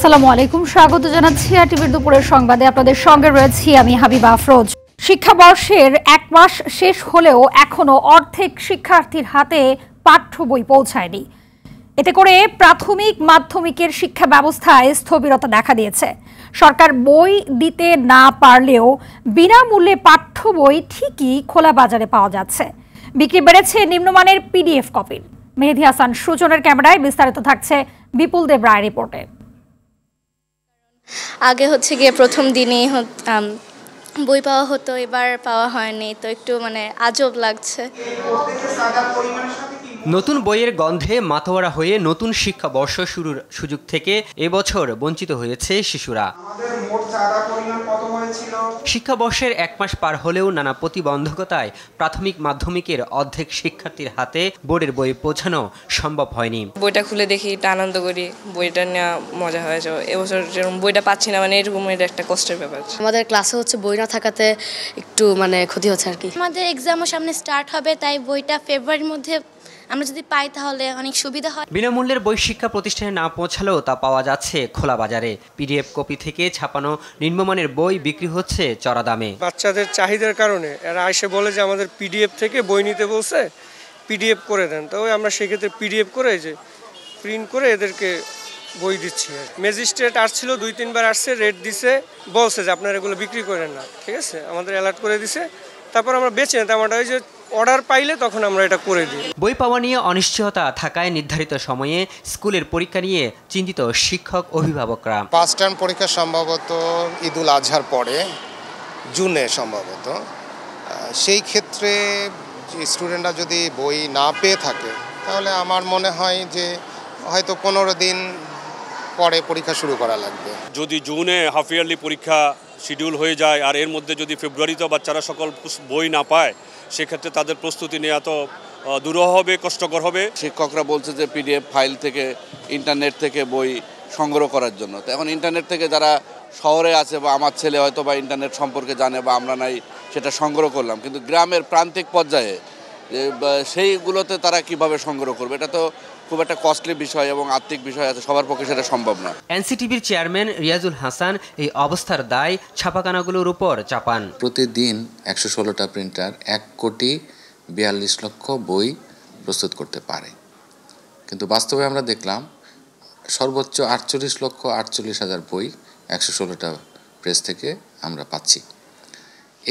আসসালামু আলাইকুম, স্বাগত জানাচ্ছি টিভির দুপুরের সংবাদে। আপনাদের সঙ্গে রয়েছি আমি হাবিবা আফরোজ। শিক্ষাবর্ষের এক মাস শেষ হলেও এখনো অর্ধেক শিক্ষার্থীর হাতে পাঠ্য বই পৌঁছায়নি। এতে করে প্রাথমিক মাধ্যমিকের শিক্ষা ব্যবস্থায় স্থবিরতা দেখা দিয়েছে। সরকার বই দিতে না পারলেও বিনামূল্যে পাঠ্য বই ঠিকই খোলা বাজারে পাওয়া যাচ্ছে। বিক্রি বেড়েছে নিম্নমানের পিডিএফ কপির। মেহেদী হাসান সুজনের ক্যামেরায় বিস্তারিত থাকছে বিপুল দেব রায় রিপোর্টে। আগে গিয়ে প্রথম দিনেই বই পাওয়া হতো, এবার পাওয়া হয়নি, তো একটু আজব লাগছে। নতুন বইয়ের গন্ধে মাতোয়ারা হয়ে নতুন শিক্ষাবর্ষ শুরুর সুযোগ থেকে এবছর বঞ্চিত হয়েছে শিশুরা। শিক্ষাবর্ষের এক মাস পার হলেও নানা প্রতিবন্ধকতায় প্রাথমিক মাধ্যমিকের অর্ধেক শিক্ষার্থীর হাতে বোর্ডের বই পৌঁছানো সম্ভব হয়নি। বইটা খুলে দেখি, এটা আনন্দ করি, বইটা নেওয়া মজা হয়েছে। এবছর যেরকম বইটা পাচ্ছি না, এরকম একটা কষ্টের ব্যাপার। আমাদের ক্লাসে বই না থাকাতে একটু ক্ষতি হচ্ছে আর কি। আমাদের এক্সামও সামনে স্টার্ট হবে, তাই বইটা ফেব্রুয়ারির মধ্যে আমরা যদি পাই তাহলে অনেক সুবিধা হয়। বিনামূল্যের বই শিক্ষা প্রতিষ্ঠানে না পৌঁছালেও তা পাওয়া যাচ্ছে খোলা বাজারে। পিডিএফ কপি থেকে ছাপানো নিম্নমানের বই বিক্রি হচ্ছে চড়া দামে। বাচ্চাদের চাহিদার কারণে এরা এসে বলে যে আমাদের পিডিএফ থেকে বই নিতে বলছে, পিডিএফ করে দেন। তো আমরা সেক্ষেত্রে পিডিএফ করে যে প্রিন্ট করে এদেরকে বই দিচ্ছি। ম্যাজিস্ট্রেট আসছিল, 2-3 বার আসছে, রেট দিছে, বলছে যে আপনারা এগুলো বিক্রি করেন না, ঠিক আছে, আমাদের অ্যালার্ট করে দিছে। তারপর আমরা বেচে না, তেমনটা ওই যে অর্ডার পাইলে তখন আমরা এটা করে দিই। বই পাওয়া নিয়ে অনিশ্চয়তা থাকায় নির্ধারিত সময়ে স্কুলের পরীক্ষা নিয়ে চিন্তিত শিক্ষক অভিভাবকরা। ফার্স্ট টার্ম পরীক্ষা সম্ভবত ঈদুল আজহার পরে, জুনে সম্ভবত। সেই ক্ষেত্রে স্টুডেন্টরা যদি বই না পেয়ে থাকে তাহলে আমার মনে হয় যে হয়তো 15 দিন পরে পরীক্ষা শুরু করা লাগবে। যদি জুনে হাফ ইয়ারলি পরীক্ষা শিডিউল হয়ে যায় আর এর মধ্যে যদি ফেব্রুয়ারিতে বাচ্চারা সকল বই না পায়, সেক্ষেত্রে তাদের প্রস্তুতি নেওয়া তো দুরূহ হবে, কষ্টকর হবে। শিক্ষকরা বলছে যে পিডিএফ ফাইল থেকে, ইন্টারনেট থেকে বই সংগ্রহ করার জন্য। তো এখন ইন্টারনেট থেকে যারা শহরে আছে বা আমার ছেলে হয়তো বা ইন্টারনেট সম্পর্কে জানে বা আমরা নাই, সেটা সংগ্রহ করলাম, কিন্তু গ্রামের প্রান্তিক পর্যায়ে সেইগুলোতে তারা কিভাবে সংগ্রহ করবে, এটা তো খুব একটা কস্টলি বিষয় এবং আর্থিক বিষয় আছে, সবার পক্ষে সেটা সম্ভব না। এনসিটিভির চেয়ারম্যান রিয়াজুল হাসান এই অবস্থার দায় ছাপাখানাগুলোর উপর চাপান। প্রতিদিন 116টা প্রিন্টার 1,42,00,000 বই প্রস্তুত করতে পারে, কিন্তু বাস্তবে আমরা দেখলাম সর্বোচ্চ 48,48,000 বই 116টা প্রেস থেকে আমরা পাচ্ছি।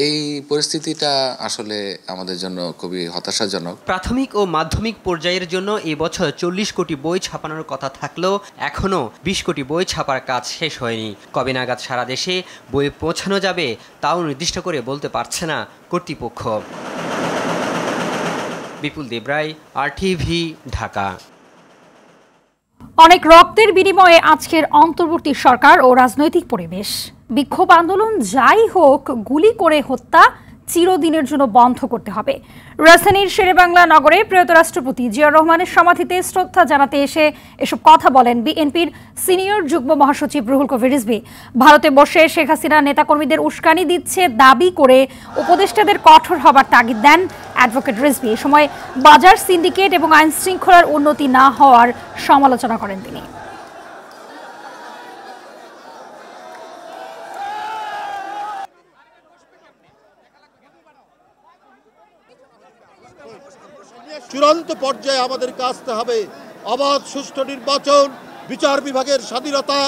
এই পরিস্থিতিটা আসলে আমাদের জন্য খুবই হতাশাজনক। প্রাথমিক ও মাধ্যমিক পর্যায়ের জন্য এবছর 40 কোটি বই ছাপানোর কথা থাকলেও এখনও 20 কোটি বই ছাপার কাজ শেষ হয়নি। কবে নাগাদ সারা দেশে বই পৌঁছানো যাবে তাও নির্দিষ্ট করে বলতে পারছে না কর্তৃপক্ষ। বিপুল দেব রায়, RTV, ঢাকা। অনেক রক্তের বিনিময়ে আজকের অন্তর্বর্তী সরকার ও রাজনৈতিক পরিবেশ। বিক্ষোভ আন্দোলন যাই হোক, গুলি করে হত্যা চিরদিনের জন্য বন্ধ করতে হবে। রাজধানীর শেরেবাংলা নগরে প্রয়াত রাষ্ট্রপতি জিয়াউর রহমানের সমাধিতে শ্রদ্ধা জানাতে এসে এসব কথা বলেন বিএনপির সিনিয়র যুগ্ম মহাসচিব রুহুল কবির রিজভী। ভারতে বসে শেখ হাসিনা নেতাকর্মীদের উস্কানি দিচ্ছে দাবি করে উপদেষ্টাদের কঠোর হবার তাগিদ দেন অ্যাডভোকেট রিজভী। এ সময় বাজার সিন্ডিকেট এবং আইন শৃঙ্খলার উন্নতি না হওয়ার সমালোচনা করেন তিনি। চূড়ান্ত পর্যায়ে আমাদেরকে আসতে হবে অবাধ সুষ্ঠু নির্বাচন, বিচার বিভাগের স্বাধীনতা,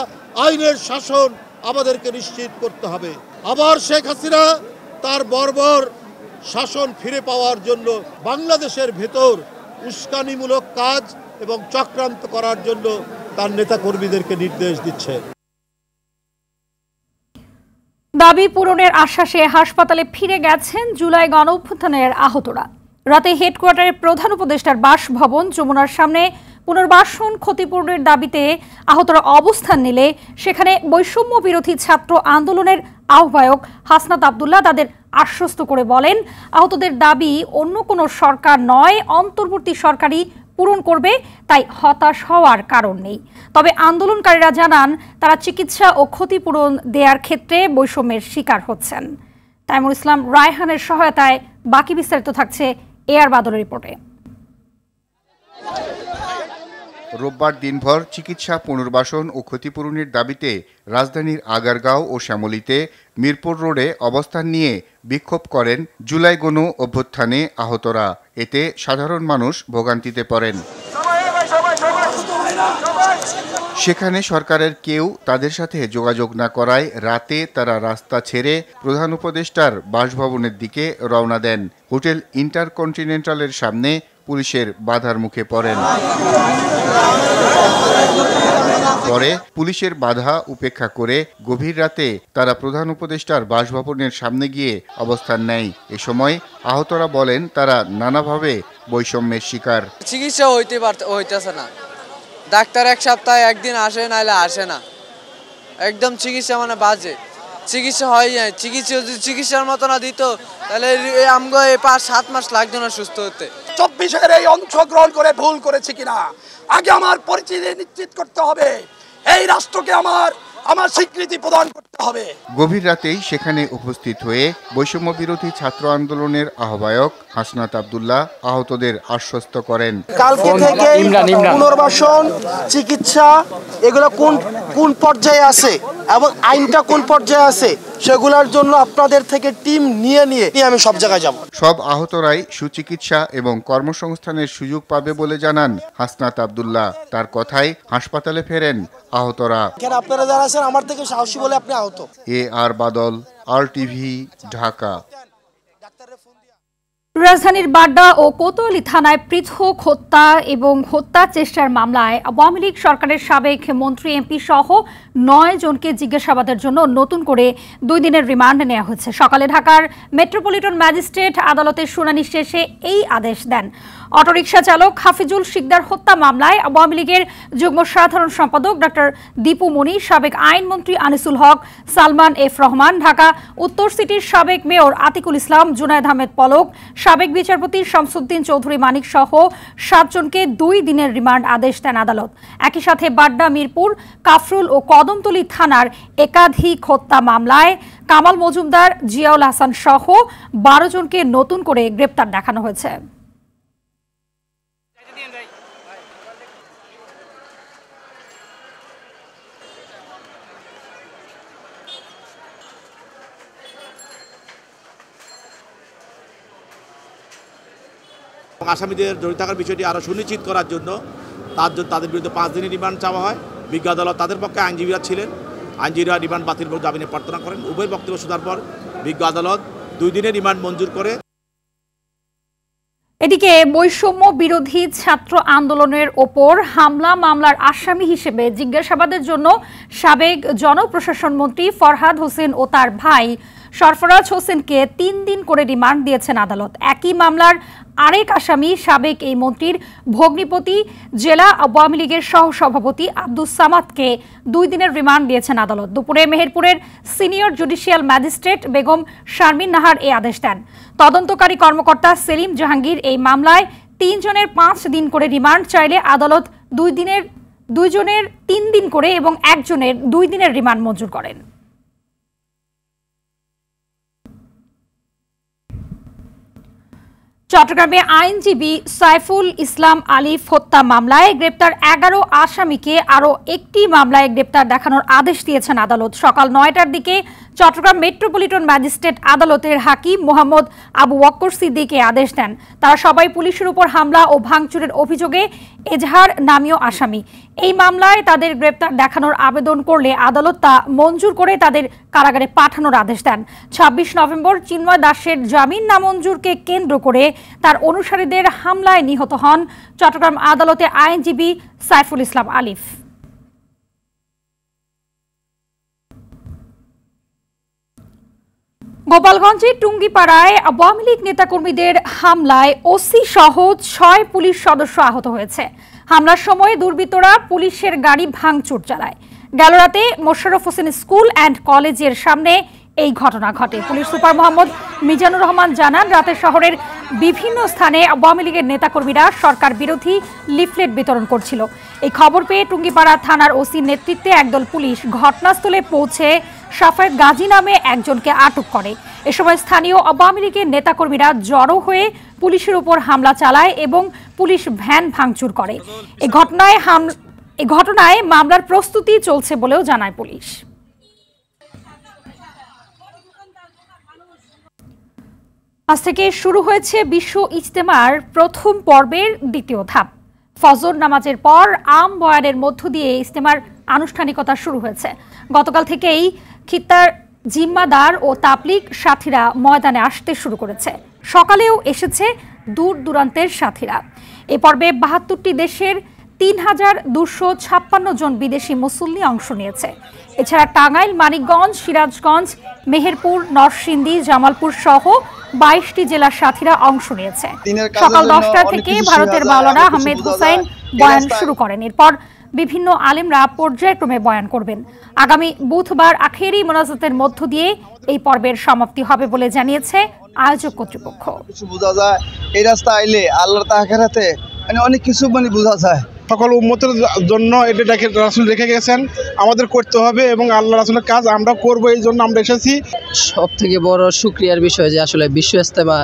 আইনের শাসন আমাদেরকে নিশ্চিত করতে হবে। আবার শেখ হাসিনা তার বর্বর শাসন ফিরে পাওয়ার জন্য বাংলাদেশের ভেতর উস্কানিমূলক কাজ এবং চক্রান্ত করার জন্য তার নেতাকর্মীদেরকে নির্দেশ দিচ্ছে। দাবি পূরণের আশ্বাসে হাসপাতালে ফিরে গেছেন জুলাই গণঅভ্যুত্থানের আহতরা। রাতে হেডকোয়ার্টারের প্রধান উপদেষ্টার বাসভবন যমুনার সামনে পুনর্বাসন ক্ষতিপূরণের দাবিতে আহতরা অবস্থান নিলে সেখানে বৈষম্য বিরোধী ছাত্র আন্দোলনের আহ্বায়ক হাসনাত আব্দুল্লাহ তাদের আশ্বস্ত করে বলেন, আহতদের দাবি অন্য কোনো সরকার নয়, অন্তর্বর্তী সরকারই পূরণ করবে, তাই হতাশ হওয়ার কারণ নেই। তবে আন্দোলনকারীরা জানান তারা চিকিৎসা ও ক্ষতিপূরণ দেওয়ার ক্ষেত্রে বৈষম্যের শিকার হচ্ছেন। তাইমুর ইসলাম রায়হানের সহায়তায় বাকি বিস্তারিত থাকছে এআর বাদলের রিপোর্টে। রোববার দিনভর চিকিৎসা, পুনর্বাসন ও ক্ষতিপূরণের দাবিতে রাজধানীর আগারগাঁও ও শ্যামলীতে মিরপুর রোডে অবস্থান নিয়ে বিক্ষোভ করেন জুলাই গণ অভ্যুত্থানে আহতরা। এতে সাধারণ মানুষ ভোগান্তিতে পড়েন। সেখানে সরকারের কেউ তাদের সাথে যোগাযোগ না করায় রাতে তারা রাস্তা ছেড়ে প্রধান উপদেষ্টার বাসভবনের দিকে রওনা দেন। হোটেল ইন্টারকন্টিনেন্টালের সামনে পুলিশের বাধার মুখে পড়েন। পরে পুলিশের বাধা উপেক্ষা করে গভীর রাতে তারা প্রধান উপদেষ্টার বাসভবনের সামনে গিয়ে অবস্থান নেয়। এ সময় আহতরা বলেন তারা নানাভাবে বৈষম্যের শিকার। চিকিৎসা হইতেছে না, ডাক্তার এক সপ্তাহে একদিন আসে, নাইলে আসে না। একদম চিকিৎসা মানে বাজে, চিকিৎসা হয় যায়। চিকিৎসার মতো না দিত তাহলে আমগো 5-7 মাস লাগতো না সুস্থ হতে। 24-এর এই অংশগ্রহণ করে ভুল করেছে কিনা আগে আমার পরিচিতি নিশ্চিত করতে হবে। এই রাষ্ট্রকে আমার স্বীকৃতি প্রদান করতে হবে। গভীর রাতেই সেখানে উপস্থিত হয়ে বৈষম্য বিরোধী ছাত্র আন্দোলনের আহ্বায়ক হাসনাত আব্দুল্লাহ আহতদের আশ্বস্ত করেন। কালকে থেকে পুনর্বাসন, চিকিৎসা এগুলো কোন পর্যায়ে আছে এবং আইনটা কোন পর্যায়ে আছে সেগুলোর জন্য আপনাদের থেকে টিম নিয়ে আমি সব জায়গায় যাব। সব আহতরাই সুচিকিৎসা এবং কর্মসংস্থানের সুযোগ পাবে বলে জানান হাসনাত আব্দুল্লাহ। তার কথায় হাসপাতালে ফেরেন আহতরা। আপনারা যারা আছেন আমার থেকে সাহসী বলে আপনি আহত। আর বাদল, RTV, ঢাকা। রাজধানীর বাড্ডা ও কোতোয়ালি থানায় পৃথক হত্যা এবং হত্যা চেষ্টার মামলায় আওয়ামী লীগ সরকারের সাবেক মন্ত্রী, MP সহ 9 জনকে জিজ্ঞাসাবাদের জন্য নতুন করে 2 দিনের রিমান্ড নেওয়া হয়েছে। সকালে ঢাকার মেট্রোপলিটন ম্যাজিস্ট্রেট আদালতের শুনানি শেষে এই আদেশ দেন। অটোরিকশা চালক হাফিজুল শিকদার হত্যা মামলায় আওয়ামী লীগের যুগ্ম সাধারণ সম্পাদক ডক্টর দীপু মনি, সাবেক আইনমন্ত্রী আনিসুল হক, সালমান F রহমান, ঢাকা উত্তর সিটির সাবেক মেয়র আতিকুল ইসলাম, জুনায়েদ আহমেদ পলক, সাবেক বিচারপতি শামসুদ্দিন চৌধুরী মানিক সহ 7 জনকে 2 দিনের রিমান্ড আদেশ দেন আদালত। একই সাথে বাড্ডা, মিরপুর, কাফরুল ও কদমতলী থানার একাধিক হত্যা মামলায় কামাল মজুমদার, জিয়াউল হাসান সহ 12 জনকে নতুন করে গ্রেপ্তার দেখানো হয়েছে। আসামিদের জড়িত থাকার বিষয়টি আরও সুনিশ্চিত করার জন্য তাদের বিরুদ্ধে 5 দিনের রিমান্ড চাওয়া হয়। বিজ্ঞ আদালত তাদের পক্ষে আইনজীবীরা ছিলেন, আইনজীবীরা রিমান্ড বাতিল করে জামিনে প্রার্থনা করেন। উভয় বক্তব্য শোনার পর বিজ্ঞ আদালত 2 দিনের রিমান্ড মঞ্জুর করে। এদিকে বৈষম্য বিরোধী ছাত্র আন্দোলনের ওপর হামলা মামলার আসামি হিসেবে জিজ্ঞাসাবাদের জন্য সাবেক জনপ্রশাসন মন্ত্রী ফরহাদ হোসেন ও তার ভাই সরফরাজ হোসেনকে 3 দিন করে রিমান্ড দিয়েছেন আদালত। একই মামলার আরেক আসামি সাবেক এই মন্ত্রীর ভগ্নিপতি জেলা আওয়ামী লীগের সহসভাপতি আব্দুস সামাদকে 2 দিনের রিমান্ড দিয়েছেন আদালত। দুপুরে মেহেরপুরের senior judicial magistrate Begum Sharmin Nahar এই আদেশ দেন। তদন্তকারী কর্মকর্তা সেলিম জাহাঙ্গীর এই মামলায় 3 জনের 5 দিন করে রিমান্ড চাইলে আদালত 2 জনের 3 দিন করে এবং 1 জনের 2 দিনের রিমান্ড মঞ্জুর করেন। চট্টগ্রামে আইনজীবী সাইফুল ইসলাম আলিফ হত্যা মামলায় গ্রেপ্তার 11 আসামিকে আরও একটি মামলায় গ্রেপ্তার দেখানোর আদেশ দিয়েছেন আদালত। সকাল 9টার দিকে চট্টগ্রাম মেট্রোপলিটন ম্যাজিস্ট্রেট আদালতের হাকিম মোহাম্মদ আবু বকর সিদ্দিক আদেশ দেন। তারা সবাই পুলিশের উপর হামলা ও ভাঙচুরের অভিযোগে এজাহার নামীয় আসামি। এই মামলায় তাদের গ্রেপ্তার দেখানোর আবেদন করলে আদালত তা মঞ্জুর করে তাদের কারাগারে পাঠানোর আদেশ দেন। 26 নভেম্বর চিন্ময় দাসের জামিন নামঞ্জুরকে কেন্দ্র করে তার অনুসারীদের হামলায় নিহত হন চট্টগ্রাম আদালতে আইনজীবী সাইফুল ইসলাম আলিফ। গোপালগঞ্জের টুঙ্গিপাড়ায় আওয়ামী লীগ নেতাকর্মীদের হামলায় ওসি সহ 6 পুলিশ সদস্য আহত হয়েছে। হামলার সময় দুর্বৃত্তরা পুলিশের গাড়ি ভাঙচুর চালায়। গেল রাতে মোশাররফ হোসেন স্কুল অ্যান্ড কলেজের সামনে এই ঘটনা ঘটে। পুলিশ সুপার মোহাম্মদ মিজানুর রহমান জানান, রাতে শহরের বিভিন্ন স্থানে আওয়ামী লীগের নেতাকর্মীরা সরকার বিরোধী লিফলেট বিতরণ করছিল। এই খবর পেয়ে টুঙ্গিপাড়া থানার ওসির নেতৃত্বে একদল পুলিশ ঘটনাস্থলে পৌঁছে সাফায়েত গাজী নামে একজনকে আটক করে। এ সময় স্থানীয় আওয়ামী লীগের নেতাকর্মীরা জড়ো হয়ে পুলিশের উপর হামলা চালায় এবং পুলিশ ভ্যান ভাঙচুর করে। এই ঘটনায় মামলার প্রস্তুতি চলছে বলেও জানায় পুলিশ। আজ থেকে শুরু হয়েছে বিশ্ব ইজতেমার প্রথম পর্বের দ্বিতীয় ধাপ। ফজর নামাজের পর আম বয়ানের মধ্য দিয়ে ইজতেমার আনুষ্ঠানিকতা শুরু হয়েছে। গতকাল থেকেই খিত্তার জিম্মাদার ও তাবলিগ সাথীরা ময়দানে আসতে শুরু করেছে। সকালেও এসেছে দূর দূরান্তের সাথীরা। এ পর্বে ৭২টি দেশের ৩,২৫৬ জন বিদেশি মুসল্লি অংশ নিয়েছে। এছাড়া টাঙ্গাইল, মানিকগঞ্জ, সিরাজগঞ্জ, মেহেরপুর, নরসিংদী, জামালপুর সহ ২২টি জেলার সাথীরা অংশ নিয়েছে। সকাল ১০টা থেকে ভারতের মাওলানা আহমেদ হুসাইন বয়ান শুরু করেন। এরপর বিভিন্ন আলেমরা পর্যায়ক্রমে বয়ান করবেন। আগামী বুধবার আখেরি মোনাজাতের মধ্য দিয়ে এই পর্বের সমাপ্তি হবে বলে জানিয়েছে আয়োজক কর্তৃপক্ষ। বোঝা যায় এই রাস্তা আইলে আল্লাহর তাআলাতে অনেক কিছু বোঝা যায়। সকল উম্মতের জন্য এটাকে রাসূল রেখে গেছেন, আমাদের করতে হবে এবং আল্লাহ রাসূলের কাজ আমরা করব, এই জন্য আমরা এসেছি। সব থেকে বড় শুকরিয়ার বিষয় যে আসলে বিশ্ব ইজতেমা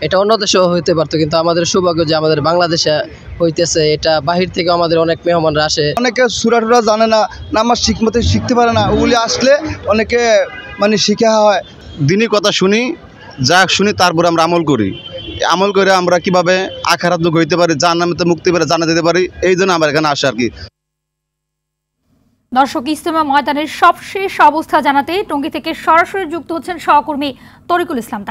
এটা অন্য দেশেও হইতে পারতো, কিন্তু আমাদের সৌভাগ্য যে আমাদের বাংলাদেশে হইতেছে। এটা বাহির থেকে আমাদের অনেক মেহমানরা আসে। অনেকে সূরা টুরা জানে না, নামাজ ঠিকমতো শিখতে পারে না, ওগুলি আসলে অনেকে শিখা হয়। দিনই কথা শুনি, যা শুনি তারপর আমরা আমল করি। আমল করে আমরা কিভাবে আখিরাত মুখ হইতে পারি, জান্নাতে মুক্তি পেয়ে জান্নাতে যেতে পারি, এই জন্য আমরা এখানে আসি আর কি। দর্শক, ইজতেমা ময়দানের সবশেষ অবস্থা জানাতে টঙ্গী থেকে সরাসরি যুক্ত হচ্ছেন সহকর্মী তরিকুল ইসলাম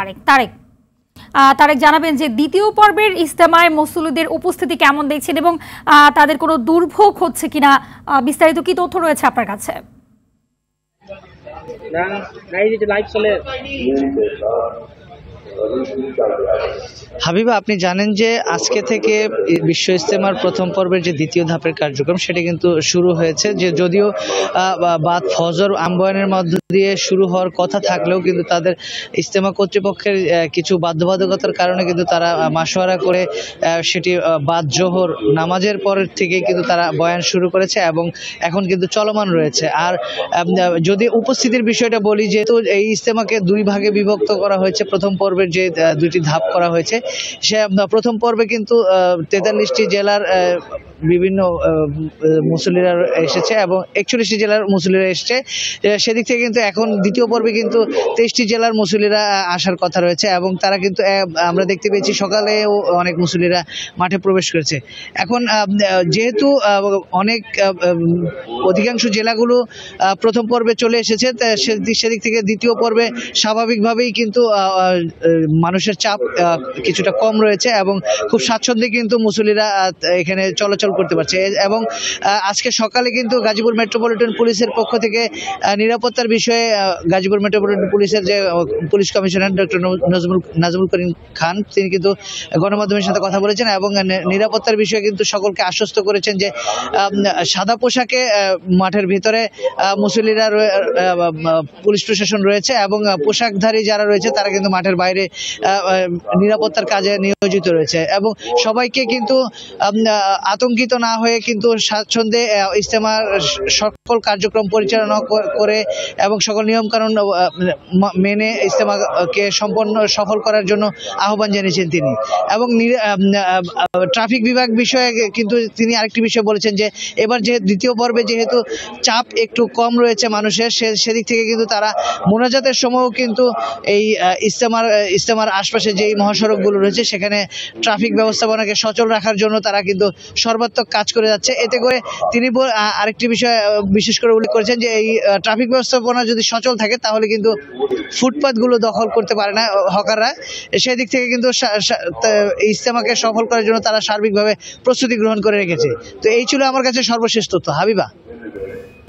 তারেক জানাবেন যে দ্বিতীয় পর্বের ইজতেমায় মুসল্লিদের উপস্থিতি কেমন দেখছেন এবং তাদের কোনো দুর্ভোগ হচ্ছে কিনা, বিস্তারিত কি তথ্য রয়েছে আপনার কাছে? হাবিবা, আপনি জানেন যে আজকে থেকে বিশ্ব ইজতেমার প্রথম পর্বের যে দ্বিতীয় ধাপের কার্যক্রম সেটা কিন্তু শুরু হয়েছে। যে যদিও বাদ ফজর আম্বয়ানের মধ্য দিয়ে শুরু হওয়ার কথা থাকলেও কিন্তু তাদের ইজতেমা কর্তৃপক্ষের কিছু বাধ্যবাধকতার কারণে কিন্তু তারা মাশওয়ারা করে সেটি বাদ জোহর নামাজের পরের থেকে কিন্তু তারা বয়ান শুরু করেছে এবং এখন কিন্তু চলমান রয়েছে। আর যদি উপস্থিতির বিষয়টা বলি, যেহেতু এই ইজতেমাকে দুই ভাগে বিভক্ত করা হয়েছে, প্রথম পর্বের যে দুইটি ধাপ করা হয়েছে, সে প্রথম পর্বে কিন্তু ৪৩টি জেলার বিভিন্ন মুসল্লিরা এসেছে এবং ৪১টি জেলার মুসল্লিরা এসেছে। সেদিক থেকে কিন্তু এখন দ্বিতীয় পর্বে কিন্তু ২৩টি জেলার মুসল্লিরা আসার কথা রয়েছে এবং তারা কিন্তু আমরা দেখতে পেয়েছি সকালেও অনেক মুসল্লিরা মাঠে প্রবেশ করেছে। এখন যেহেতু অনেক অধিকাংশ জেলাগুলো প্রথম পর্বে চলে এসেছে, সেদিক থেকে দ্বিতীয় পর্বে স্বাভাবিকভাবেই কিন্তু মানুষের চাপ কিছুটা কম রয়েছে এবং খুব স্বাচ্ছন্দ্যে কিন্তু মুসল্লিরা এখানে চলাচল করতে পারছে। এবং আজকে সকালে কিন্তু গাজীপুর মেট্রোপলিটন পুলিশের পক্ষ থেকে নিরাপত্তার বিষয়ে গাজীপুর মেট্রোপলিটন পুলিশের যে police commissioner doctor Nazmul Karim Khan, তিনি কিন্তু গণমাধ্যমের সাথে কথা বলেছেন এবং নিরাপত্তার বিষয়ে কিন্তু সকলকে আশ্বস্ত করেছেন যে সাদা পোশাকে মাঠের ভিতরে মুসল্লিরা পুলিশ প্রশাসন রয়েছে এবং পোশাকধারী যারা রয়েছে তারা কিন্তু মাঠের বাইরে নিরাপত্তার কাজে নিয়োজিত রয়েছে এবং সবাইকে কিন্তু আতঙ্কিত না হয়ে কিন্তু স্বাচ্ছন্দ্যে ইজতেমার সকল কার্যক্রম পরিচালনা করে এবং সকল নিয়মকানুন মেনে ইজতেমাকে সম্পন্ন সফল করার জন্য আহ্বান জানিয়েছেন তিনি। এবং ট্রাফিক বিভাগ বিষয়ে কিন্তু তিনি আরেকটি বিষয় বলেছেন যে এবার যে দ্বিতীয় পর্বে যেহেতু চাপ একটু কম রয়েছে মানুষের, সেদিক থেকে কিন্তু তারা মোনাজাতের সময়ও কিন্তু এই ইজতেমার আশপাশে যেই মহাসড়কগুলো রয়েছে সেখানে ট্রাফিক ব্যবস্থাপনাকে সচল রাখার জন্য তারা কিন্তু সর্বাত্মক কাজ করে যাচ্ছে। এতে করে তিনি আরেকটি বিষয় বিশেষ করে উল্লেখ করেছেন যে এই ট্রাফিক ব্যবস্থাপনা যদি সচল থাকে তাহলে কিন্তু ফুটপাথগুলো দখল করতে পারে না হকাররা। সেদিক থেকে কিন্তু ইজতেমাকে সফল করার জন্য তারা সার্বিকভাবে প্রস্তুতি গ্রহণ করে রেখেছে। তো এই ছিল আমার কাছে সর্বশেষ তথ্য। হাবিবা,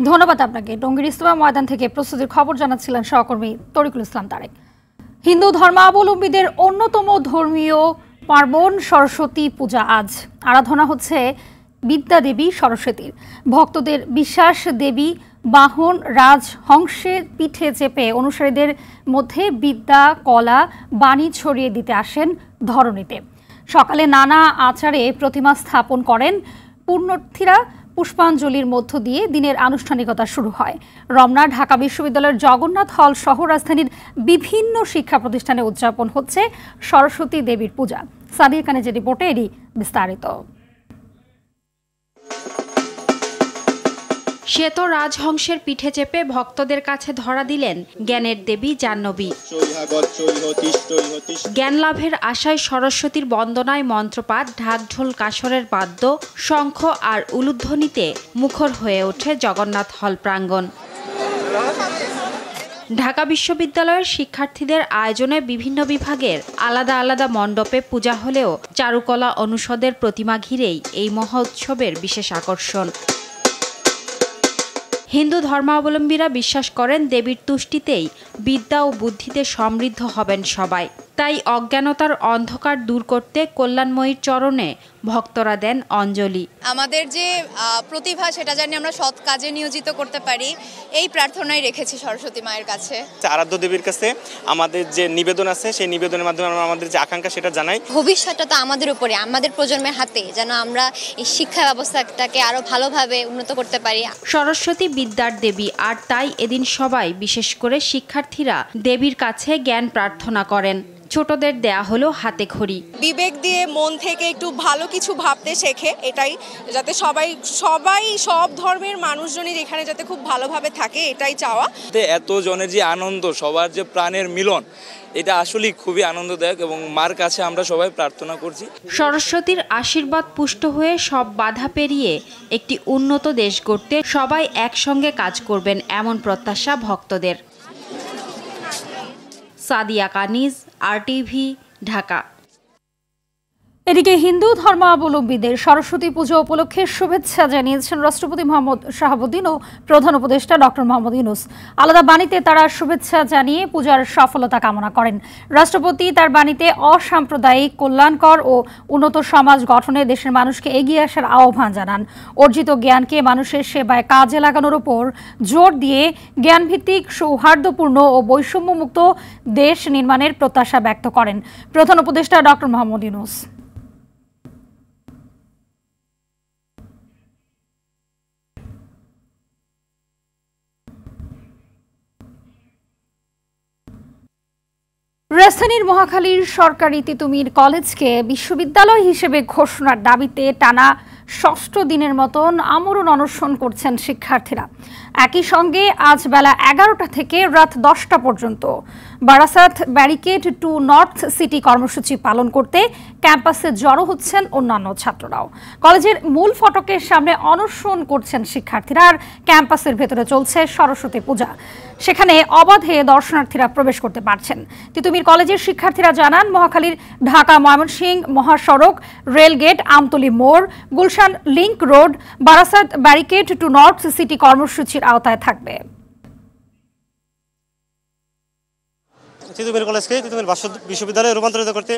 ধন্যবাদ আপনাকে। টঙ্গীর ইজতেমা ময়দান থেকে প্রস্তুতির খবর জানাচ্ছিলেন সহকর্মী তরিকুল ইসলাম তারেক। হিন্দু ধর্মাবলম্বীদের অন্যতম ধর্মীয় পার্বণ সরস্বতী পূজা আজ। আরাধনা হচ্ছে বিদ্যা দেবী সরস্বতীর। ভক্তদের বিশ্বাস দেবী বাহন রাজ হংসের পিঠে চেপে অনুসারীদের মধ্যে বিদ্যা কলা বাণী ছড়িয়ে দিতে আসেন ধরণীতে। সকালে নানা আচারে প্রতিমা স্থাপন করেন পুণ্যার্থীরা। পুষ্পাঞ্জলির মধ্য দিয়ে দিনের আনুষ্ঠানিকতা শুরু হয়। রমনা ঢাকা বিশ্ববিদ্যালয়ের জগন্নাথ হল সহ রাজধানীর বিভিন্ন শিক্ষা প্রতিষ্ঠানে উদযাপন হচ্ছে সরস্বতী দেবীর পূজা। সাদিয়া কানেজের রিপোর্টে এরই বিস্তারিত। শ্বেত রাজহংসের পিঠে চেপে ভক্তদের কাছে ধরা দিলেন জ্ঞানের দেবী জাহ্নবী। জ্ঞান লাভের আশায় সরস্বতীর বন্দনায় মন্ত্রপাঠ, ঢাকঢোল, কাসরের বাদ্য, শঙ্খ আর উলুধ্বনিতে মুখর হয়ে ওঠে জগন্নাথ হল প্রাঙ্গণ। ঢাকা বিশ্ববিদ্যালয়ের শিক্ষার্থীদের আয়োজনে বিভিন্ন বিভাগের আলাদা আলাদা মণ্ডপে পূজা হলেও চারুকলা অনুষদের প্রতিমা ঘিরেই এই মহোৎসবের বিশেষ আকর্ষণ। হিন্দু ধর্মাবলম্বীরা বিশ্বাস করেন দেবীর তুষ্টিতেই বিদ্যা ও বুদ্ধিতে সমৃদ্ধ হবেন সবাই। তাই অজ্ঞানতার অন্ধকার দূর করতে কল্যাণময়ীর চরণে ভক্তরা দেন অঞ্জলি। আমাদের যে প্রতিভা সেটা জানি আমরা সৎ কাজে নিয়োজিত করতে পারি, এই প্রার্থনাই রেখেছি সরস্বতী মায়ের কাছে। আরাধ্য দেবীর কাছে আমাদের যে নিবেদন আছে সেই নিবেদনের মাধ্যমে আমরা আমাদের যে আকাঙ্ক্ষা সেটা জানাই। ভবিষ্যৎটা তো আমাদের উপরে, আমাদের প্রজন্মের হাতে, যেন আমরা এই শিক্ষা ব্যবস্থাটাকে আরো ভালোভাবে উন্নত করতে পারি। সরস্বতী বিদ্যার দেবী, আর তাই এদিন সবাই, বিশেষ করে শিক্ষার্থীরা, দেবীর কাছে জ্ঞান প্রার্থনা করেন। ছোটদের দেয়া হলো হাতে খড়ি। বিবেক দিয়ে মন থেকে একটু ভালো কিছু ভাবতে শেখে, এটাই যাতে সবাই সব ধর্মের মানুষজনই এখানে যাতে খুব ভালোভাবে থাকে, এটাই চাওয়া। এত জনের যে আনন্দ, সবার যে প্রাণের মিলন, এটা আসলে খুবই আনন্দদায়ক এবং মার কাছে আমরা সবাই প্রার্থনা করছি সরস্বতীর আশীর্বাদ পুষ্ট হয়ে সব বাধা পেরিয়ে একটি উন্নত দেশ গড়তে সবাই একসঙ্গে কাজ করবেন, এমন প্রত্যাশা ভক্তদের। সাদিয়া কানিজ, RTV, ঢাকা। এদিকে হিন্দু ধর্মাবলম্বীদের সরস্বতী পুজো উপলক্ষে শুভেচ্ছা জানিয়েছেন রাষ্ট্রপতি মোহাম্মদ শাহাবুদ্দিন ও প্রধান উপদেষ্টা ডক্টর মোহাম্মদ ইউনূস। আলাদা বাণীতে তারা শুভেচ্ছা জানিয়ে পূজার সফলতা কামনা করেন। রাষ্ট্রপতি তার বাণীতে অসাম্প্রদায়িক, কল্যাণকর ও উন্নত সমাজ গঠনে দেশের মানুষকে এগিয়ে আসার আহ্বান জানান। অর্জিত জ্ঞানকে মানুষের সেবায় কাজে লাগানোর উপর জোর দিয়ে জ্ঞানভিত্তিক, সৌহার্দ্যপূর্ণ ও বৈষম্যমুক্ত দেশ নির্মাণের প্রত্যাশা ব্যক্ত করেন প্রধান উপদেষ্টা ডক্টর মোহাম্মদ ইউনূস। রাজধানীর মহাখালীর সরকারি তিতুমির কলেজকে বিশ্ববিদ্যালয় হিসেবে ঘোষণার দাবিতে টানা ৬ষ্ঠ দিনের মতন আমরণ অনশন করছেন শিক্ষার্থীরা। একই সঙ্গে আজ বেলা ১১টা থেকে রাত ১০টা পর্যন্ত Barasat barricade two north city কর্মসূচি পালন করতে ক্যাম্পাসে জড়ো হচ্ছেন অন্যান্য ছাত্ররাও। কলেজের মূল ফটকের সামনে অনশন করছেন শিক্ষার্থীরা, আর ক্যাম্পাসের ভেতরে চলছে সরস্বতী পূজা। সেখানে অবাধে দর্শনার্থীরা প্রবেশ করতে পারছেন। তিতুমির কলেজের শিক্ষার্থীরা জানান, মহাখালীর ঢাকা ময়মনসিংহ মহাসড়ক, রেলগেট, আমতলী মোড়, Gulshan link road, Barasat barricade two north city কর্মসূচির আওতায় থাকবে। তিতুমির কলেজকে তিতুমির বিশ্ববিদ্যালয়ে রূপান্তরিত করতে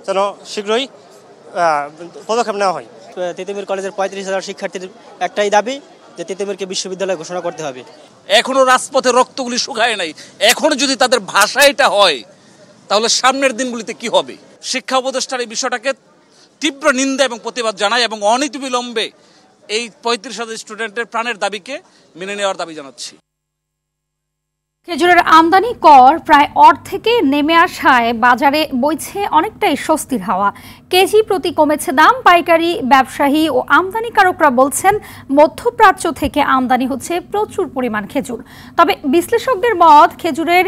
যেন শীঘ্রই পদক্ষেপ নেওয়া হয়। তিতুমির কলেজের ৩৫,০০০ শিক্ষার্থীর একটাই দাবি যে তিতুমিরকে বিশ্ববিদ্যালয় ঘোষণা করতে হবে। এখনো রাজপথে রক্তগুলি শুকায় নাই। এখনো যদি তাদের ভাষা এটা হয়, তাহলে সামনের দিনগুলিতে কি হবে? শিক্ষা উপদেষ্টার এই বিষয়টাকে তীব্র নিন্দা এবং প্রতিবাদ জানায় এবং অনতিবিলম্বে এই ৩৫,০০০ স্টুডেন্টের প্রাণের দাবিকে মেনে নেওয়ার দাবি জানাচ্ছি। খেজুরের আমদানি কর প্রায় অর্ধেকে নেমে আসায় বাজারে বইছে অনেকটাই স্বস্তির হাওয়া। কেজি প্রতি কমেছে দাম। পাইকারি ব্যবসায়ী ও আমদানিকারকরা বলছেন, মধ্যপ্রাচ্য থেকে আমদানি হচ্ছে প্রচুর পরিমাণ খেজুর। তবে বিশ্লেষকদের মত, খেজুরের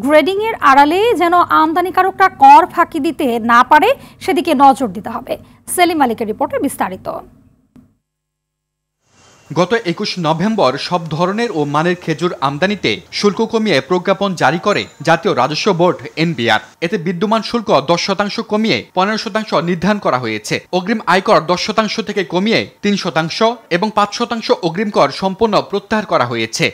গ্রেডিংয়ের আড়ালে যেন আমদানিকারকরা কর ফাঁকি দিতে না পারে সেদিকে নজর দিতে হবে। সেলিম মালিকের রিপোর্টে বিস্তারিত। গত ২১ নভেম্বর সব ধরনের ও মানের খেজুর আমদানিতে শুল্ক কমিয়ে প্রজ্ঞাপন জারি করে জাতীয় রাজস্ব বোর্ড NBR। এতে বিদ্যমান শুল্ক ১০% কমিয়ে ১৫% নির্ধারণ করা হয়েছে। অগ্রিম আয়কর ১০% থেকে কমিয়ে ৩% এবং ৫% অগ্রিম কর সম্পূর্ণ প্রত্যাহার করা হয়েছে।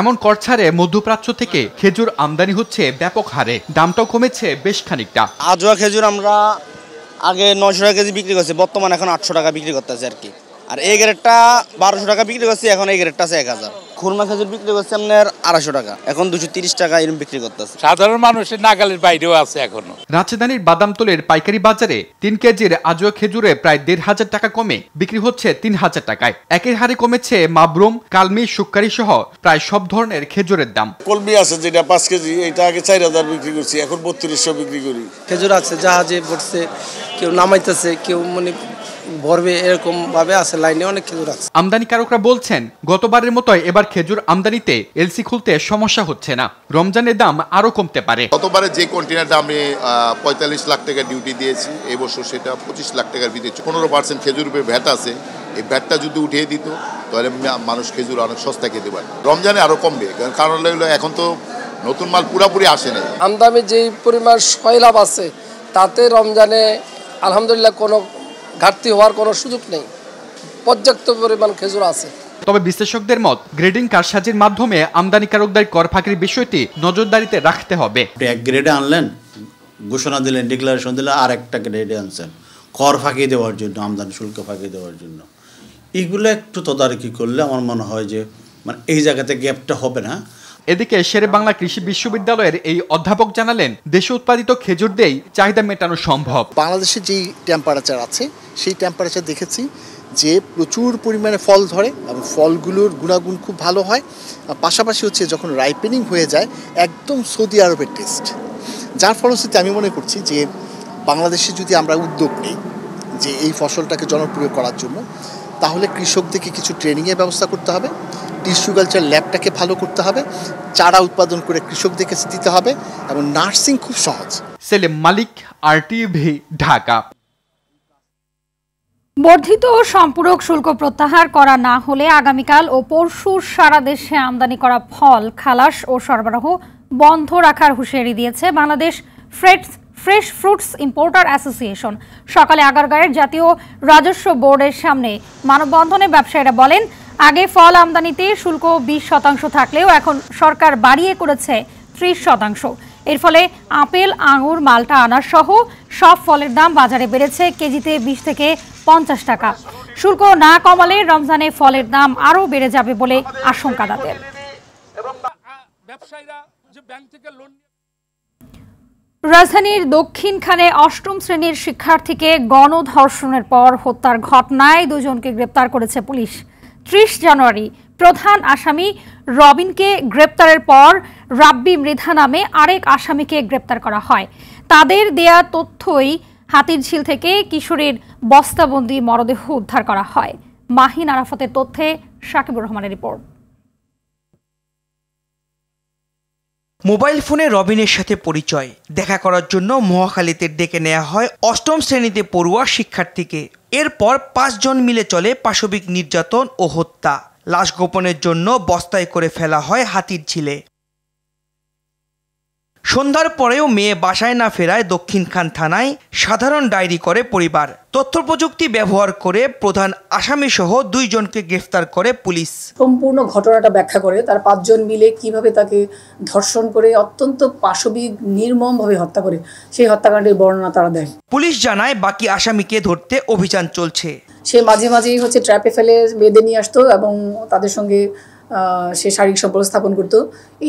এমন কর ছাড়ে মধ্যপ্রাচ্য থেকে খেজুর আমদানি হচ্ছে ব্যাপক হারে, দামটাও কমেছে বেশ খানিকটা। আজোয়া খেজুর আমরা আগে ৯০০ টাকা কেজি বিক্রি করছি, বর্তমানে এখন ৮০০ টাকা বিক্রি করতেছে আর কি। আর এই গ্রেডটা ১২০০ টাকা বিক্রি করছি, এখন এই গ্রেডটা আছে ১০০০। খুরমা খেজুর বিক্রি করছে আপনার 250 টাকা, এখন 230 টাকা এরকম বিক্রি করতেছে। সাধারণ মানুষের নাগালের বাইরেও আছে এখনো। রাজধানীর বাদামতলের পাইকারি বাজারে 3 কেজির আজোয়া খেজুরে প্রায় 1,500 টাকা কমে বিক্রি হচ্ছে 3,000 টাকায়। একই হারে কমেছে মাবরুম, কালমি, শুক্কারি সহ প্রায় সব ধরনের খেজুরের দাম। কলমি আছে যেটা 5 কেজি, এটা আগে 4000 বিক্রি করছি, এখন 3200 বিক্রি করি। খেজুর আছে জাহাজে পড়ছে, কেউ নামাইতেছে, কেউ মানে ভরবে, এরকম ভাবে আছে লাইনে অনেক খেজুর আছে। আমদানিকারকরা বলছেন গতবারের মতো এবার খেজুর আমদানিতে এলসি খুলতে সমস্যা হচ্ছে না, রমজানের দাম আরো কমতে পারে। গতবারে যে কন্টেনারটা আমি 45 লাখ টাকা ডিউটি দিয়েছি, এই বছর সেটা 25 লাখ টাকার ভিতরে 15% খেজুর উপরে ভ্যাট আছে। এই ভ্যাটটা যদি উঠিয়ে দিত তাহলে মানুষ খেজুর অনেক সস্তা খেতে পারে। রমজানে আরো কমবে, কারণ এখন তো নতুন মাল পুরোপুরি আসে না। আমদানি যেই পরিমাণ সয়লাভ আছে তাতে রমজানে আলহামদুলিল্লাহ কোনো ঘাটতি হওয়ার কোনো সুযোগ নেই, পর্যাপ্ত পরিমাণ খেজুর আছে। তবে বিশ্লেষকদের মত, গ্রেডিং কারসাজির মাধ্যমে আমদানিকারকদের কর ফাঁকির বিষয়টি নজরদারিতে রাখতে হবে। এক গ্রেডে আনলেন, ঘোষণা দিলেন, ডিক্লারেশন দিলেন, আর একটা গ্রেডে আনছেন কর ফাঁকি দেওয়ার জন্য, আমদানি শুল্ক ফাঁকি দেওয়ার জন্য। এইগুলো একটু তদারকি করলে আমার মনে হয় যে মানে এই জায়গাতে গ্যাপটা হবে না। এদিকে শেরে বাংলা কৃষি বিশ্ববিদ্যালয়ের এই অধ্যাপক জানালেন, দেশে উৎপাদিত খেজুর দিয়েই চাহিদা মেটানো সম্ভব। বাংলাদেশে যেই টেম্পারেচার আছে সেই টেম্পারেচার দেখেছি যে প্রচুর পরিমাণে ফল ধরে এবং ফলগুলোর গুণাগুণ খুব ভালো হয়। পাশাপাশি হচ্ছে যখন রাইপেনিং হয়ে যায় একদম সৌদি আরবের টেস্ট, যার ফলশ্রুতিতে আমি মনে করছি যে বাংলাদেশে যদি আমরা উদ্যোগ নিই যে এই ফসলটাকে জনপ্রিয় করার জন্য, তাহলে কৃষকদেরকে কিছু ট্রেনিংয়ের ব্যবস্থা করতে হবে, টিস্যু কালচার ল্যাবটাকে ভালো করতে হবে, চারা উৎপাদন করে কৃষকদেরকে দিতে হবে এবং নার্সিং খুব সহজ। সেলিম মালিক, আরটিভি, ঢাকা। বর্ধিত সম্পূরক শুল্ক প্রত্যাহার করা না হলে আগামীকাল ও পরশু সারা দেশে আমদানি করা ফল, খালাস ও সরবরাহ বন্ধ রাখার হুঁশিয়ারি দিয়েছে Bangladesh fresh fruits importer association. সকালে আগারগাঁওয়ের জাতীয় রাজস্ব বোর্ডের সামনে মানববন্ধনে ব্যবসায়ীরা বলেন, আগে ফল আমদানিতে শুল্ক 20% থাকলেও এখন সরকার বাড়িয়ে করেছে 30%। এর ফলে আপেল, আঙুর, মালটা, আনার সহ সব ফলের দাম বাজারে বেড়েছে কেজিতে 20 থেকে 50 টাকা। শুল্ক না কমালে রমজানে ফলের দাম আরও বেড়ে যাবে বলে আশঙ্কা তাদের। রাজধানীর দক্ষিণখানে 8ম শ্রেণীর শিক্ষার্থীকে গণধর্ষণের পর হত্যার ঘটনায় 2 জনকে গ্রেপ্তার করেছে পুলিশ। 30 জানুয়ারি প্রধান আসামি রবিনকে গ্রেপ্তারের পর রাব্বি মৃধা নামে আরেক আসামিকে গ্রেপ্তার করা হয়। তাদের দেয়া তথ্যই হাতিরঝিল থেকে কিশোরীর বস্তাবন্দি মরদেহ উদ্ধার করা হয়। মাহিন আরাফাতের তথ্যে সাকিবুর রহমানের রিপোর্ট। মোবাইল ফোনে রবিনের সাথে পরিচয়, দেখা করার জন্য মহাখালীতে ডেকে নেওয়া হয় 8ম শ্রেণীতে পড়ুয়া শিক্ষার্থীকে। এরপর 5 জন মিলে চলে পাশবিক নির্যাতন ও হত্যা। লাশ গোপনের জন্য বস্তায় করে ফেলা হয় হাতিরঝিলে। সন্ধ্যার পরেও মেয়ে বাসায় না ফেরায় দক্ষিণখান থানায় সাধারণ ডায়েরি করে পরিবার। তথ্য প্রযুক্তি ব্যবহার করে প্রধান আসামি সহ 2 জনকে গ্রেফতার করে পুলিশ। সম্পূর্ণ ঘটনাটা ব্যাখ্যা করে তার 5 জন মিলে কিভাবে তাকে ধর্ষণ করে অত্যন্ত পাশবিক নির্মমভাবে হত্যা করে সেই হত্যাকাণ্ডের বর্ণনা তারা দেয়। পুলিশ জানায় বাকি আসামিকে ধরতে অভিযান চলছে। সে মাঝে মাঝেই ট্র্যাপে ফেলে বেঁধে নিয়ে আসতো এবং তাদের সঙ্গে সে শারীরিক সম্পর্ক স্থাপন করতো।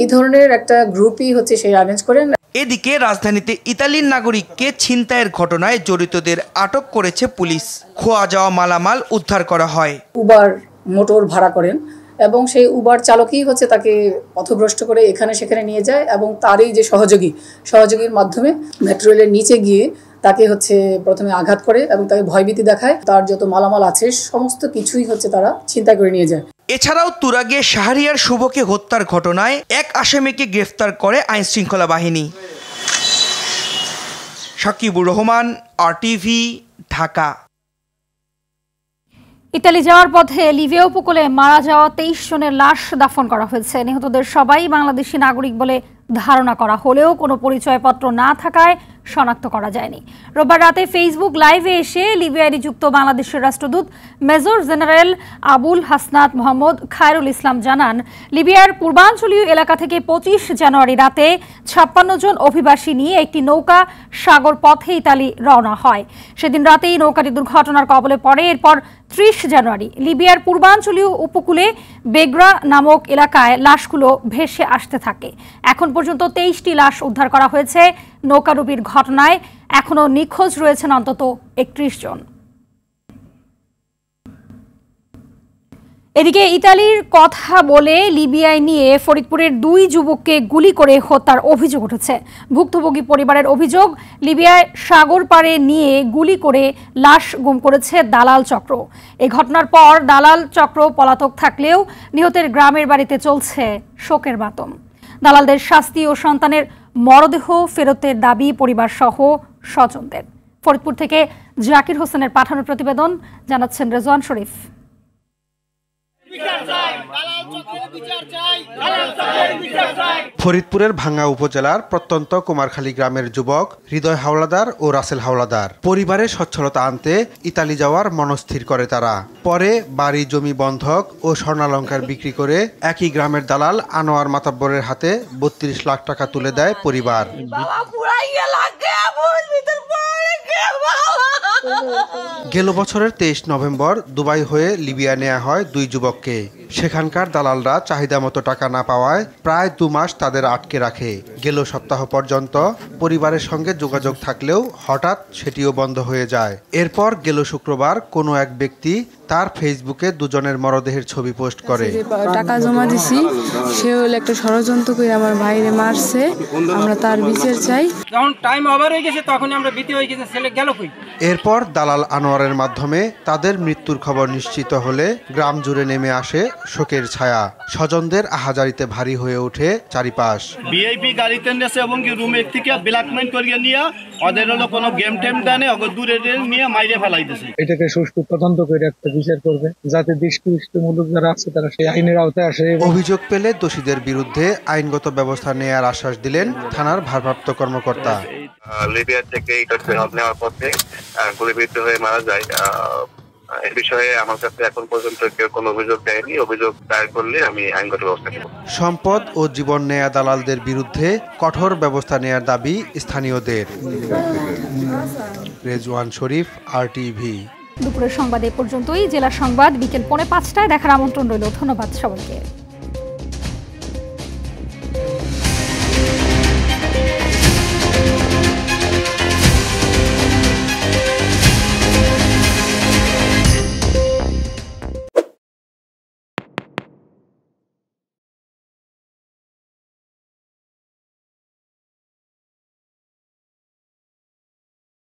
এই ধরনের একটা গ্রুপই সে অ্যারেঞ্জ করেন। এদিকে রাজধানীতে ইতালির নাগরিককে ছিনতাইয়ের ঘটনায় জড়িতদের আটক করেছে পুলিশ। খোয়া যাওয়া মালামাল উদ্ধার করা হয়। উবার মোটর ভাড়া করেন এবং সেই উবার চালকই তাকে পথভ্রষ্ট করে এখানে সেখানে নিয়ে যায় এবং তারই যে সহযোগীর মাধ্যমে মেট্রো রেলের নিচে গিয়ে তাকে প্রথমে আঘাত করে এবং তাকে ভয়ভীতি দেখায়। তার যত মালামাল আছে সমস্ত কিছুই তারা ছিনতাই করে নিয়ে যায়। এছাড়াও তুরাগে শাহরিয়ার শুভকে হত্যার ঘটনায় 1 আসামিকে গ্রেফতার করে আইনশৃঙ্খলা বাহিনী। সাকিবুর রহমান, আরটিভি, ঢাকা। ইতালি যাওয়ার পথে লিবিয়া উপকূলে মারা যাওয়া 23 জনের লাশ দাফন করা হয়েছে। নিহতদের সবাই বাংলাদেশি নাগরিক বলে ধারণা করা হলেও কোনো পরিচয়পত্র না থাকায় শনাক্ত করা যায়নি। রোববার রাতে ফেসবুক লাইভে এসে লিবিয়ায় নিযুক্ত বাংলাদেশের রাষ্ট্রদূত মেজর জেনারেল আবুল হাসনাত মোহাম্মদ খায়রুল ইসলাম জানান, লিবিয়ার পূর্বাঞ্চলীয় এলাকা থেকে 25 জানুয়ারি রাতে 56 জন অভিবাসী নিয়ে একটি নৌকা সাগর পথে ইতালি রওনা হয়। সেদিন রাতেই নৌকাটি দুর্ঘটনার কবলে পড়ে। এরপর 30 জানুয়ারি লিবিয়ার পূর্বাঞ্চলীয় উপকূলে বেগ্রা নামক এলাকায় লাশগুলো ভেসে আসতে থাকে। এখন পর্যন্ত 23টি লাশ উদ্ধার করা হয়েছে। নৌকাডুবির ঘটনায় এখনও নিখোঁজ রয়েছেন অন্তত 31 জন। এদিকে ইতালির কথা বলে লিবিয়ায় নিয়ে ফরিদপুরের 2 যুবককে গুলি করে হত্যার অভিযোগ উঠেছে। ভুক্তভোগী পরিবারের অভিযোগ, লিবিয়ায় সাগর পাড়ে নিয়ে গুলি করে লাশ গুম করেছে দালাল চক্র। এই ঘটনার পর দালাল চক্র পলাতক থাকলেও নিহতের গ্রামের বাড়িতে চলছে শোকের মাতম। দালালদের শাস্তি ও সন্তানের মরদেহ ফেরতের দাবি পরিবার সহ স্বজনদের। ফরিদপুর থেকে জাকির হোসেনের পাঠানো প্রতিবেদন জানাচ্ছেন রেজওয়ান শরীফ। ফরিদপুরের ভাঙ্গা উপজেলার প্রত্যন্ত কুমারখালী গ্রামের যুবক হৃদয় হাওলাদার ও রাসেল হাওলাদার পরিবারে সচ্ছলতা আনতে ইতালি যাওয়ার মনস্থির করে তারা। পরে বাড়ি জমি বন্ধক ও স্বর্ণালংকার বিক্রি করে একই গ্রামের দালাল আনোয়ার মাতাব্বরের হাতে 32 লাখ টাকা তুলে দেয় পরিবার। গেল বছরের 23 নভেম্বর দুবাই হয়ে লিবিয়া নেওয়া হয় 2 যুবককে। সেখানকার দালালরা চাহিদা মতো টাকা না পাওয়ায় প্রায় 2 মাস তাদের আটকে রাখে। গেল সপ্তাহ পর্যন্ত পরিবারের সঙ্গে যোগাযোগ থাকলেও হঠাৎ সেটিও বন্ধ হয়ে যায়। এরপর গেল শুক্রবার কোনো এক ব্যক্তি তার ফেসবুকে দুজনের মরদেহের ছবি পোস্ট করে। টাকা জমা দিছি, সে হলো একটা ষড়যন্ত্র করে আমার ভাইরে মারছে, আমরা তার বিচার চাই। যখন টাইম ওভার হয়ে গেছে তখন আমরা ভীতি হয়ে গেছে, ছেলে গেল কই। এরপর দালাল আনোয়ারের মাধ্যমে তাদের মৃত্যুর খবর নিশ্চিত হলে গ্রাম জুড়ে নেমে আসে শোকের ছায়া। স্বজনদের আহাজারিতে ভারী হয়ে ওঠে চারিপাশ। ভিআইপি গাড়িতে নেছে এবং কি রুমে থেকে ব্ল্যাকমেইল করিয়ে নিয়ে ওদের হলো কোনো গেম টেম দানে ওকে দূরে নিয়ে মাইরে ফেলাই দিয়েছে। এটাকে সুষ্ঠু তদন্ত করে একটা বিচার করবে, যাতে দৃষ্টিমূলক যারা আছে তারা সেই আইনের আওতায় আসে। অভিযোগ পেলে দোষীদের বিরুদ্ধে আইনগত ব্যবস্থা নেওয়ার আশ্বাস দিলেন থানার ভারপ্রাপ্ত কর্মকর্তা। লিবিয়া থেকে নেওয়ার পথে গুলিবিদ্ধ হয়ে মারা যায়। এ বিষয়ে আমার কাছে এখন পর্যন্ত কেউ কোনো অভিযোগ দেয়নি। অভিযোগ দায়ের করলে আমি আইনগত ব্যবস্থা নেব। সম্পদ ও জীবন নেয়া দালালদের বিরুদ্ধে কঠোর ব্যবস্থা নেয়ার দাবি স্থানীয়দের। রেজওয়ান শরীফ, RTV। দুপুরের সংবাদ এ পর্যন্তই। জেলা সংবাদ বিকেল 4:05টায় দেখার আমন্ত্রণ রইল। ধন্যবাদ সবাইকে।